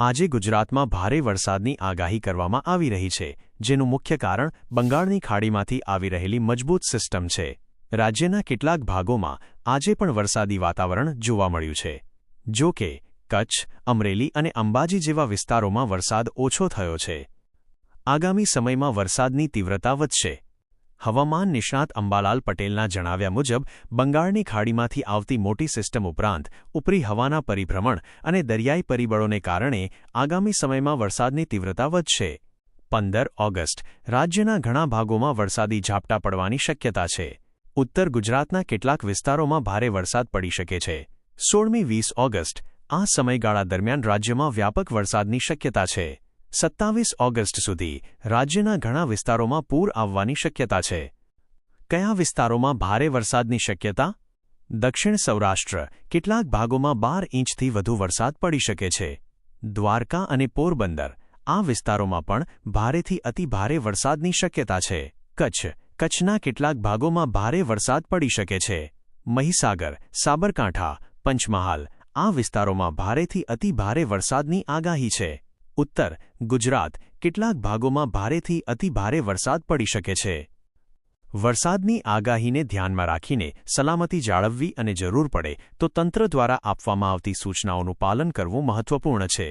આજે ગુજરાતમાં ભારે વરસાદની આગાહી કરવામાં આવી રહી છે, જેનું મુખ્ય કારણ બંગાળની ખાડીમાંથી આવી રહેલી મજબૂત સિસ્ટમ છે. રાજ્યના કેટલાક ભાગોમાં આજે પણ વરસાદી વાતાવરણ જોવા મળ્યું છે. જો કે કચ્છ, અમરેલી અને અંબાજી જેવા વિસ્તારોમાં વરસાદ ઓછો થયો છે. આગામી સમયમાં વરસાદની તીવ્રતા વધશે. હવામાન નિષ્ણાત અંબાલાલ પટેલના જણાવ્યા મુજબ બંગાળની ખાડીમાંથી આવતી મોટી સિસ્ટમ ઉપરાંત ઉપરી હવાના પરિભ્રમણ અને દરિયાઈ પરિબળોને કારણે આગામી સમયમાં વરસાદની તીવ્રતા વધશે. 15 ઓગસ્ટ રાજ્યના ઘણા ભાગોમાં વરસાદી ઝાપટા પડવાની શક્યતા છે. ઉત્તર ગુજરાતના કેટલાક વિસ્તારોમાં ભારે વરસાદ પડી શકે છે. 16મી 20 ઓગસ્ટ આ સમયગાળા દરમિયાન રાજ્યમાં વ્યાપક વરસાદની શક્યતા છે. 27 ઓગસ્ટ સુધી રાજ્યના ઘણા વિસ્તારોમાં પૂર આવવાની શક્યતા છે. કયા વિસ્તારોમાં ભારે વરસાદની શક્યતા? દક્ષિણ સૌરાષ્ટ્ર કેટલાક ભાગોમાં 12 ઇંચથી વધુ વરસાદ પડી શકે છે. દ્વારકા અને પોરબંદર આ વિસ્તારોમાં પણ ભારેથી અતિભારે વરસાદની શક્યતા છે. કચ્છના કેટલાક ભાગોમાં ભારે વરસાદ પડી શકે છે. મહીસાગર, સાબરકાંઠા, પંચમહાલ આ વિસ્તારોમાં ભારેથી અતિભારે વરસાદની આગાહી છે. ઉત્તર ગુજરાત કેટલાક ભાગોમાં ભારેથી અતિભારે વરસાદ પડી શકે છે. વરસાદની આગાહીને ધ્યાનમાં રાખીને સલામતી જાળવવી અને જરૂર પડે તો તંત્ર દ્વારા આપવામાં આવતી સૂચનાઓનું પાલન કરવું મહત્વપૂર્ણ છે.